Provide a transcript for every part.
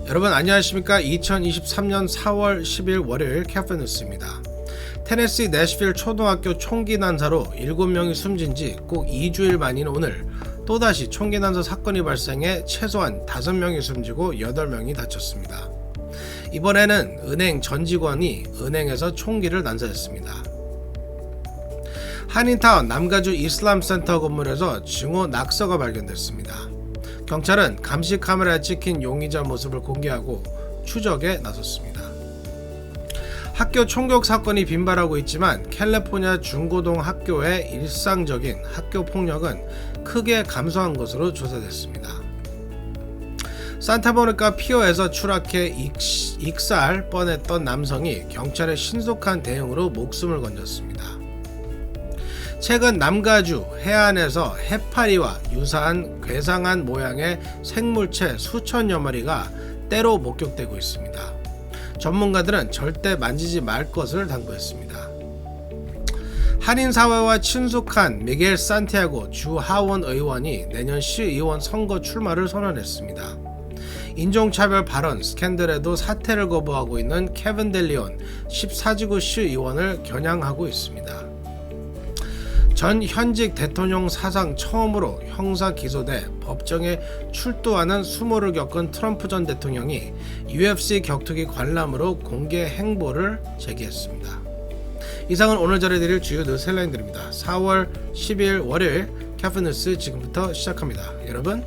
여러분 안녕하십니까. 2023년 4월 10일 월요일 캐프뉴스입니다. 테네시 내셔빌 초등학교 총기 난사로 7명이 숨진 지 꼭 2주일 만인 오늘 또다시 총기 난사 사건이 발생해 최소한 5명이 숨지고 8명이 다쳤습니다. 이번에는 은행 전 직원이 은행에서 총기를 난사했습니다. 한인타운 남가주 이슬람센터 건물에서 증오 낙서가 발견됐습니다. 경찰은 감시 카메라에 찍힌 용의자 모습을 공개하고 추적에 나섰습니다. 학교 총격 사건이 빈발하고 있지만 캘리포니아 중고등 학교의 일상적인 학교 폭력은 크게 감소한 것으로 조사됐습니다. 산타모니카 피어에서 추락해 익사할 뻔했던 남성이 경찰의 신속한 대응으로 목숨을 건졌습니다. 최근 남가주 해안에서 해파리와 유사한 괴상한 모양의 생물체 수천여 마리가 때로 목격되고 있습니다. 전문가들은 절대 만지지 말 것을 당부했습니다. 한인사회와 친숙한 미겔 산티아고 주 하원 의원이 내년 시의원 선거 출마를 선언했습니다. 인종차별 발언 스캔들에도 사퇴를 거부하고 있는 케빈 델리온 14지구 시의원을 겨냥하고 있습니다. 전 현직 대통령 사상 처음으로 형사 기소돼 법정에 출두하는 수모를 겪은 트럼프 전 대통령이 UFC 격투기 관람으로 공개 행보를 제기했습니다. 이상은 오늘 전해드릴 주요 뉴스 헬라인들입니다. 4월 10일 월요일 캐프뉴스 지금부터 시작합니다. 여러분,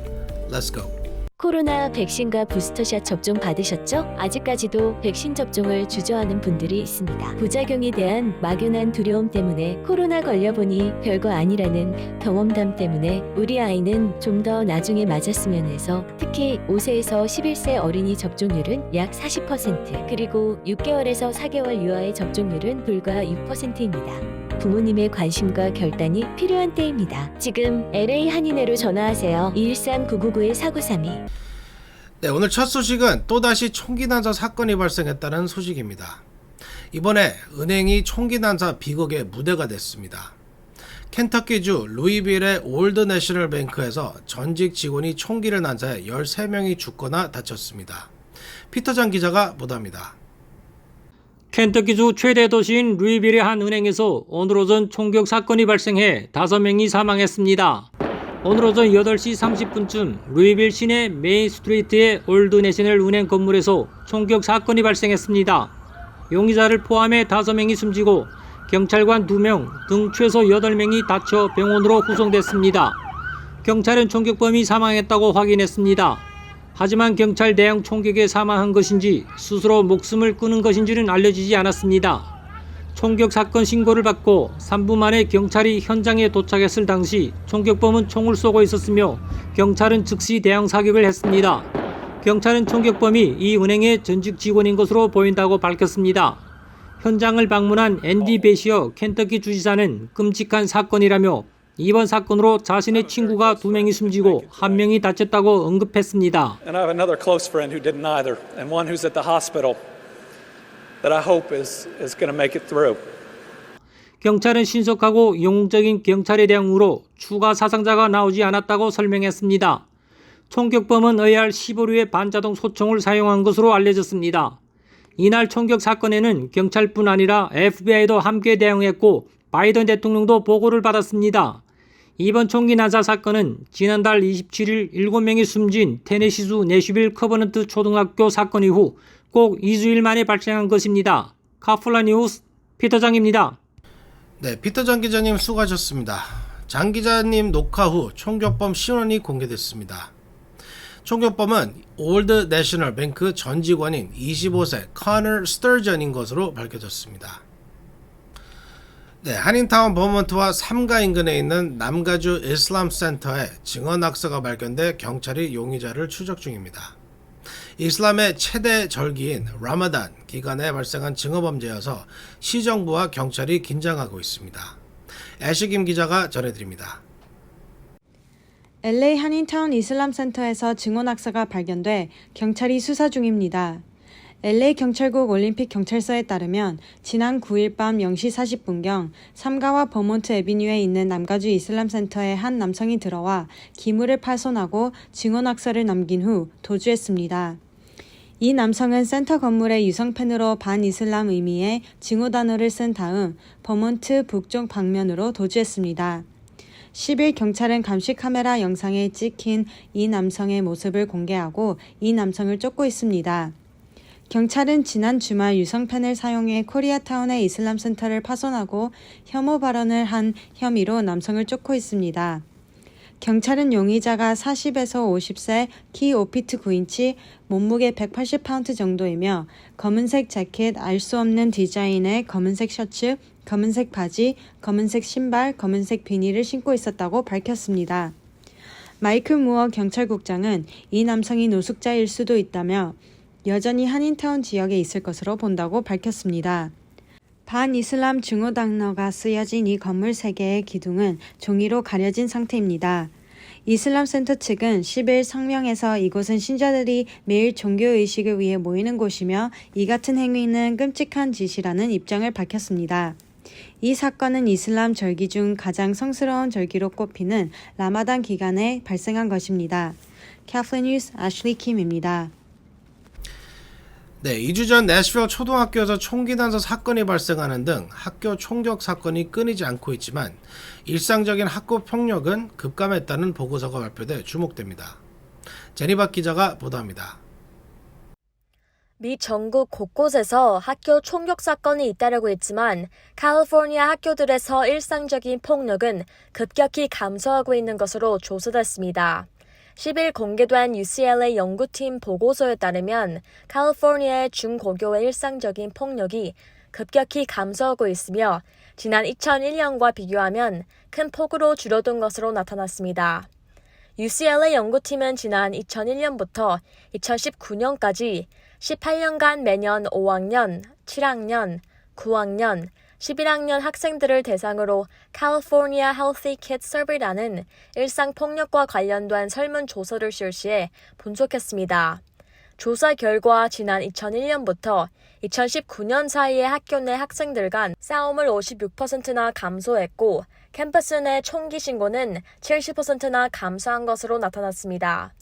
Let's go! 코로나 백신과 부스터샷 접종 받으셨죠? 아직까지도 백신 접종을 주저하는 분들이 있습니다. 부작용에 대한 막연한 두려움 때문에 코로나 걸려보니 별거 아니라는 경험담 때문에 우리 아이는 좀 더 나중에 맞았으면 해서 특히 5세에서 11세 어린이 접종률은 약 40% 그리고 6개월에서 4개월 유아의 접종률은 불과 6%입니다. 부모님의 관심과 결단이 필요한 때입니다. 지금 LA 한인회로 전화하세요. 213-999-4932. 네, 오늘 첫 소식은 또다시 총기 난사 사건이 발생했다는 소식입니다. 이번에 은행이 총기 난사 비극의 무대가 됐습니다. 켄터키주 루이빌의 올드 내셔널 뱅크에서 전직 직원이 총기를 난사해 13명이 죽거나 다쳤습니다. 피터장 기자가 보도합니다. 켄터키주 최대 도시인 루이빌의 한 은행에서 오늘 오전 총격 사건이 발생해 5명이 사망했습니다. 오늘 오전 8시 30분쯤 루이빌 시내 메인 스트리트의 올드 내셔널 은행 건물에서 총격 사건이 발생했습니다. 용의자를 포함해 5명이 숨지고 경찰관 2명 등 최소 8명이 다쳐 병원으로 후송됐습니다. 경찰은 총격범이 사망했다고 확인했습니다. 하지만 경찰 대형 총격에 사망한 것인지 스스로 목숨을 끊은 것인지는 알려지지 않았습니다. 총격 사건 신고를 받고 3분 만에 경찰이 현장에 도착했을 당시 총격범은 총을 쏘고 있었으며 경찰은 즉시 대형 사격을 했습니다. 경찰은 총격범이 이 은행의 전직 직원인 것으로 보인다고 밝혔습니다. 현장을 방문한 앤디 베시어 켄터키 주지사는 끔찍한 사건이라며 이번 사건으로 자신의 친구가 2명이 숨지고 1명이 다쳤다고 언급했습니다. And I have another close friend who didn't either, and one who's at the hospital that I hope is going to make it through. 경찰은 신속하고 영웅적인 경찰의 대응으로 추가 사상자가 나오지 않았다고 설명했습니다. 총격범은 의아할 15류의 반자동 소총을 사용한 것으로 알려졌습니다. 이날 총격 사건에는 경찰뿐 아니라 FBI도 함께 대응했고 바이든 대통령도 보고를 받았습니다. 이번 총기 난사 사건은 지난달 27일 7명이 숨진 테네시주 내셔빌 커버넌트 초등학교 사건 이후 꼭 2주일 만에 발생한 것입니다. 카플라 뉴스 피터장입니다. 네, 피터장 기자님 수고하셨습니다. 장 기자님 녹화 후 총격범 신원이 공개됐습니다. 총격범은 올드 내셔널 뱅크 전 직원인 25세 커널 스터전인 것으로 밝혀졌습니다. 네, 한인타운 버몬트와 3가 인근에 있는 남가주 이슬람 센터에 증언 낙서가 발견돼 경찰이 용의자를 추적 중입니다. 이슬람의 최대 절기인 라마단 기간에 발생한 증오범죄여서 시정부와 경찰이 긴장하고 있습니다. 애쉬김 기자가 전해드립니다. LA 한인타운 이슬람 센터에서 증언 낙서가 발견돼 경찰이 수사 중입니다. LA 경찰국 올림픽 경찰서에 따르면 지난 9일 밤 0시 40분경 삼가와 버몬트 애비뉴에 있는 남가주 이슬람 센터에 한 남성이 들어와 기물을 파손하고 증언악서를 남긴 후 도주했습니다. 이 남성은 센터 건물의 유성펜으로 반이슬람 의미의 증오 단어를 쓴 다음 버몬트 북쪽 방면으로 도주했습니다. 10일 경찰은 감시 카메라 영상에 찍힌 이 남성의 모습을 공개하고 이 남성을 쫓고 있습니다. 경찰은 지난 주말 유성펜을 사용해 코리아타운의 이슬람 센터를 파손하고 혐오 발언을 한 혐의로 남성을 쫓고 있습니다. 경찰은 용의자가 40에서 50세, 키 5피트 9인치, 몸무게 180파운드 정도이며 검은색 재킷, 알 수 없는 디자인의 검은색 셔츠, 검은색 바지, 검은색 신발, 검은색 비닐을 신고 있었다고 밝혔습니다. 마이클 무어 경찰국장은 이 남성이 노숙자일 수도 있다며 여전히 한인타운 지역에 있을 것으로 본다고 밝혔습니다. 반이슬람 증오 단어가 쓰여진 이 건물 3개의 기둥은 종이로 가려진 상태입니다. 이슬람 센터 측은 10일 성명에서 이곳은 신자들이 매일 종교의식을 위해 모이는 곳이며 이 같은 행위는 끔찍한 짓이라는 입장을 밝혔습니다. 이 사건은 이슬람 절기 중 가장 성스러운 절기로 꼽히는 라마단 기간에 발생한 것입니다. 캐플린 뉴스 애슐리 킴입니다. 네, 2주 전 내셔빌 초등학교에서 총기 난사 사건이 발생하는 등 학교 총격 사건이 끊이지 않고 있지만 일상적인 학교 폭력은 급감했다는 보고서가 발표돼 주목됩니다. 제니박 기자가 보도합니다. 미 전국 곳곳에서 학교 총격 사건이 잇따르고 있지만 캘리포니아 학교들에서 일상적인 폭력은 급격히 감소하고 있는 것으로 조사됐습니다. 10일 공개된 UCLA 연구팀 보고서에 따르면 캘리포니아의 중고교의 일상적인 폭력이 급격히 감소하고 있으며 지난 2001년과 비교하면 큰 폭으로 줄어든 것으로 나타났습니다. UCLA 연구팀은 지난 2001년부터 2019년까지 18년간 매년 5학년, 7학년, 9학년, 11학년 학생들을 대상으로 California Healthy Kids Survey라는 일상폭력과 관련된 설문조사를 실시해 분석했습니다. 조사 결과 지난 2001년부터 2019년 사이에 학교 내 학생들 간 싸움을 56%나 감소했고 캠퍼스 내 총기 신고는 70%나 감소한 것으로 나타났습니다.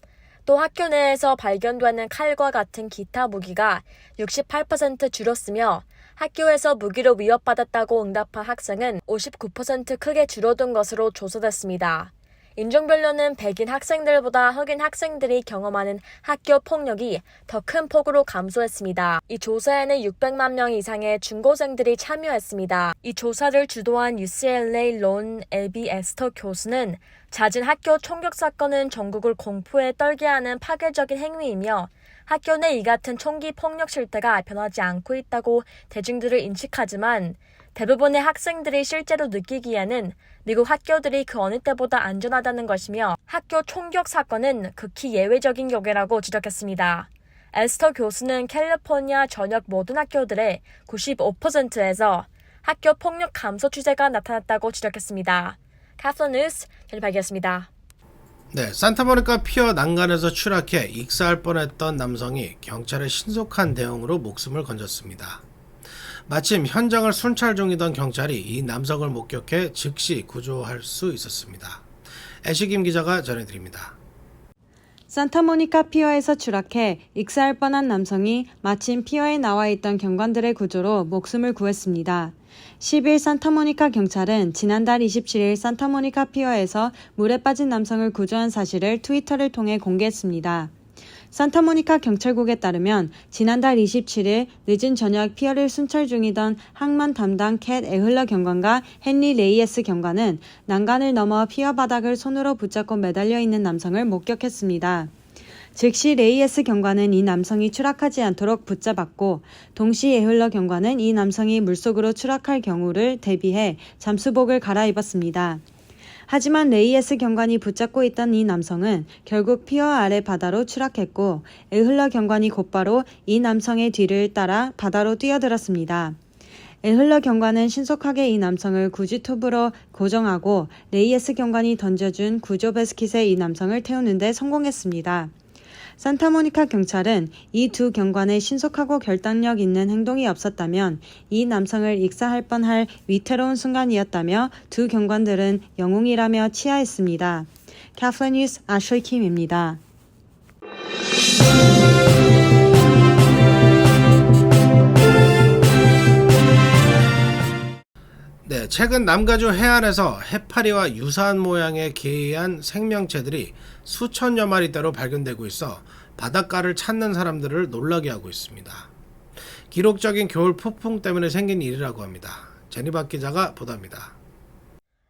또 학교 내에서 발견되는 칼과 같은 기타 무기가 68% 줄었으며 학교에서 무기로 위협받았다고 응답한 학생은 59% 크게 줄어든 것으로 조사됐습니다. 인종별로는 백인 학생들보다 흑인 학생들이 경험하는 학교 폭력이 더 큰 폭으로 감소했습니다. 이 조사에는 600만 명 이상의 중고생들이 참여했습니다. 이 조사를 주도한 UCLA 론 엘비 에스터 교수는 잦은 학교 총격 사건은 전국을 공포에 떨게 하는 파괴적인 행위이며 학교 내 이 같은 총기 폭력 실태가 변하지 않고 있다고 대중들을 인식하지만 대부분의 학생들이 실제로 느끼기에는 미국 학교들이 그 어느 때보다 안전하다는 것이며 학교 총격 사건은 극히 예외적인 경우라고 지적했습니다. 에스터 교수는 캘리포니아 전역 모든 학교들의 95%에서 학교 폭력 감소 추세가 나타났다고 지적했습니다. 캐플린 뉴스 전박이었습니다. 네, 산타모니카 피어 난간에서 추락해 익사할 뻔했던 남성이 경찰의 신속한 대응으로 목숨을 건졌습니다. 마침 현장을 순찰 중이던 경찰이 이 남성을 목격해 즉시 구조할 수 있었습니다. 애쉬김 기자가 전해드립니다. 산타모니카 피어에서 추락해 익사할 뻔한 남성이 마침 피어에 나와 있던 경관들의 구조로 목숨을 구했습니다. 10일 산타모니카 경찰은 지난달 27일 산타모니카 피어에서 물에 빠진 남성을 구조한 사실을 트위터를 통해 공개했습니다. 산타모니카 경찰국에 따르면 지난달 27일 늦은 저녁 피어를 순찰 중이던 항만 담당 캣 에흘러 경관과 헨리 레이에스 경관은 난간을 넘어 피어 바닥을 손으로 붙잡고 매달려 있는 남성을 목격했습니다. 즉시 레이에스 경관은 이 남성이 추락하지 않도록 붙잡았고 동시 에흘러 경관은 이 남성이 물속으로 추락할 경우를 대비해 잠수복을 갈아입었습니다. 하지만 레이에스 경관이 붙잡고 있던 이 남성은 결국 피어 아래 바다로 추락했고 에흘러 경관이 곧바로 이 남성의 뒤를 따라 바다로 뛰어들었습니다. 에흘러 경관은 신속하게 이 남성을 구지톱으로 고정하고 레이에스 경관이 던져준 구조 베스킷에 이 남성을 태우는 데 성공했습니다. 산타모니카 경찰은 이 두 경관의 신속하고 결단력 있는 행동이 없었다면 이 남성을 익사할 뻔할 위태로운 순간이었다며 두 경관들은 영웅이라며 치하했습니다. 캐플린 뉴스 아슐리 킴입니다. 네, 최근 남가주 해안에서 해파리와 유사한 모양의 기이한 생명체들이 수천여 마리대로 발견되고 있어 바닷가를 찾는 사람들을 놀라게 하고 있습니다. 기록적인 겨울 폭풍 때문에 생긴 일이라고 합니다. 제니박 기자가 보도합니다.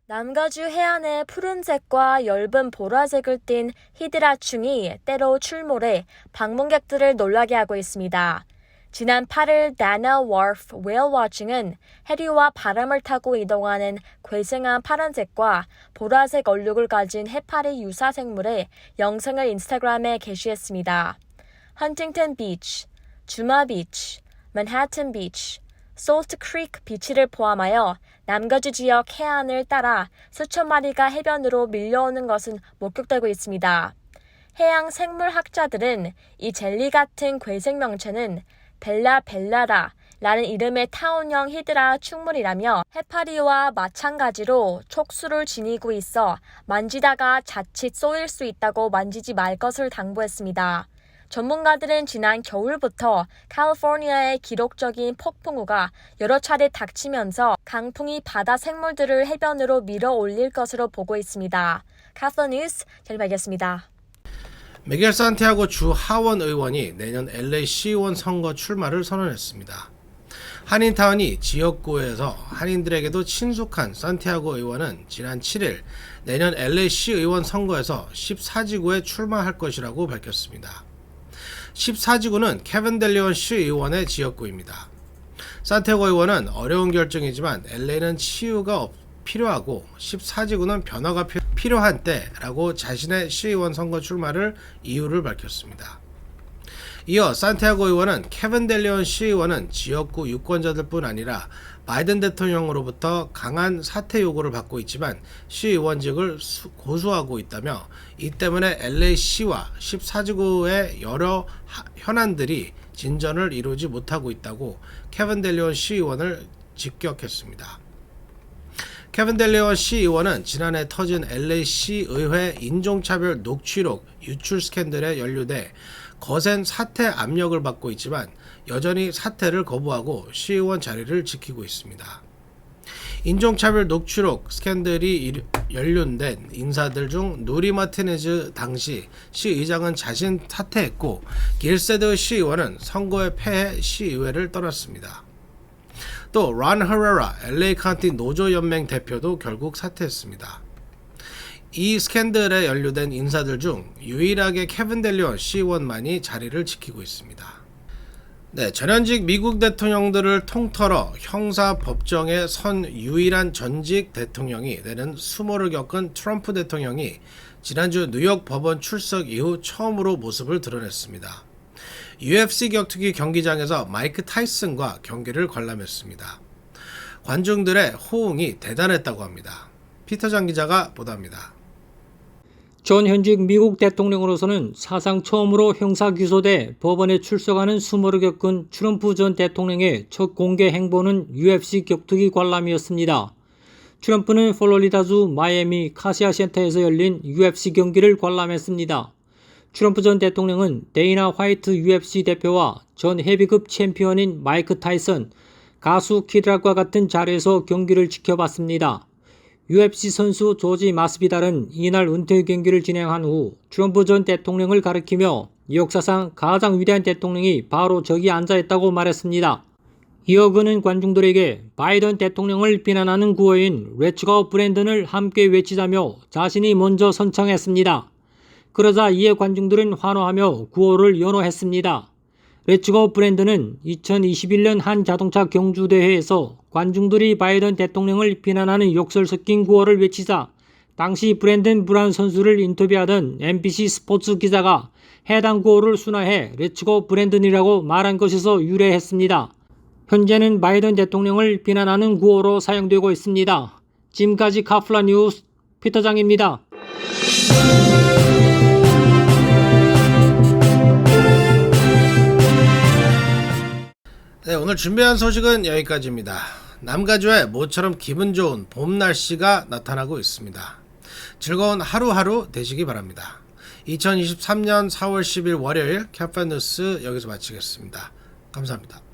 남가주 해안의 푸른색과 엷은 보라색을 띤 히드라충이 때로 출몰해 방문객들을 놀라게 하고 있습니다. 지난 8일 다나 워프 웨일 워칭은 해류와 바람을 타고 이동하는 괴생한 파란색과 보라색 얼룩을 가진 해파리 유사 생물의 영상을 인스타그램에 게시했습니다. 헌팅턴 비치, 주마 비치, 맨하튼 비치, 솔트 크리크 비치를 포함하여 남가주 지역 해안을 따라 수천 마리가 해변으로 밀려오는 것은 목격되고 있습니다. 해양 생물학자들은 이 젤리 같은 괴생명체는 벨라라 라는 이름의 타원형 히드라 충물이라며 해파리와 마찬가지로 촉수를 지니고 있어 만지다가 자칫 쏘일 수 있다고 만지지 말 것을 당부했습니다. 전문가들은 지난 겨울부터 캘리포니아의 기록적인 폭풍우가 여러 차례 닥치면서 강풍이 바다 생물들을 해변으로 밀어 올릴 것으로 보고 있습니다. 캐플린 뉴스 전해드리겠습니다. 미겔 산티아고 주 하원 의원이 내년 LA 시의원 선거 출마를 선언했습니다. 한인타운이 지역구에서 한인들에게도 친숙한 산티아고 의원은 지난 7일 내년 LA 시의원 선거에서 14지구에 출마할 것이라고 밝혔습니다. 14지구는 케빈 델리온 시의원의 지역구입니다. 산티아고 의원은 어려운 결정이지만 LA는 치유가 필요하고 14지구는 변화가 필요한 때라고 자신의 시의원 선거 출마를 이유를 밝혔습니다. 이어 산티아고 의원은 케빈 델리온 시의원은 지역구 유권자들뿐 아니라 바이든 대통령으로부터 강한 사퇴 요구를 받고 있지만 시의원직을 고수하고 있다며 이 때문에 LA시와 14지구의 여러 현안들이 진전을 이루지 못하고 있다고 케빈 델리온 시의원을 직격했습니다. 케빈 델리온 시의원은 지난해 터진 LA시 의회 인종차별 녹취록 유출 스캔들에 연루돼 거센 사퇴 압력을 받고 있지만 여전히 사퇴를 거부하고 시의원 자리를 지키고 있습니다. 인종차별 녹취록 스캔들이 연루된 인사들 중 누리 마티네즈 당시 시의장은 자신 사퇴했고 길세드 시의원은 선거에 패해 시의회를 떠났습니다. 또 론 헤레라 LA 카운티 노조연맹 대표도 결국 사퇴했습니다. 이 스캔들에 연루된 인사들 중 유일하게 케빈 델리온 시의원만이 자리를 지키고 있습니다. 네, 전현직 미국 대통령들을 통틀어 형사 법정에 선 유일한 전직 대통령이 되는 수모를 겪은 트럼프 대통령이 지난주 뉴욕 법원 출석 이후 처음으로 모습을 드러냈습니다. UFC 격투기 경기장에서 마이크 타이슨과 경기를 관람했습니다. 관중들의 호응이 대단했다고 합니다. 피터장 기자가 보도합니다. 전 현직 미국 대통령으로서는 사상 처음으로 형사 기소돼 법원에 출석하는 수모를 겪은 트럼프 전 대통령의 첫 공개 행보는 UFC 격투기 관람이었습니다. 트럼프는 플로리다주 마이애미 카시아 센터에서 열린 UFC 경기를 관람했습니다. 트럼프 전 대통령은 데이나 화이트 UFC 대표와 전 헤비급 챔피언인 마이크 타이슨, 가수 키드락과 같은 자리에서 경기를 지켜봤습니다. UFC 선수 조지 마스비달은 이날 은퇴 경기를 진행한 후 트럼프 전 대통령을 가리키며 역사상 가장 위대한 대통령이 바로 저기 앉아있다고 말했습니다. 이어 그는 관중들에게 바이든 대통령을 비난하는 구호인 Let's Go 브랜든을 함께 외치자며 자신이 먼저 선창했습니다. 그러자 이에 관중들은 환호하며 구호를 연호했습니다. 렛츠고 브랜드는 2021년 한 자동차 경주대회에서 관중들이 바이든 대통령을 비난하는 욕설 섞인 구호를 외치자 당시 브랜든 브라운 선수를 인터뷰하던 NBC 스포츠 기자가 해당 구호를 순화해 렛츠고 브랜든이라고 말한 것에서 유래했습니다. 현재는 바이든 대통령을 비난하는 구호로 사용되고 있습니다. 지금까지 카플라 뉴스 피터장입니다. 네, 오늘 준비한 소식은 여기까지입니다. 남가주에 모처럼 기분 좋은 봄 날씨가 나타나고 있습니다. 즐거운 하루하루 되시기 바랍니다. 2023년 4월 10일 월요일 캡파 뉴스 여기서 마치겠습니다. 감사합니다.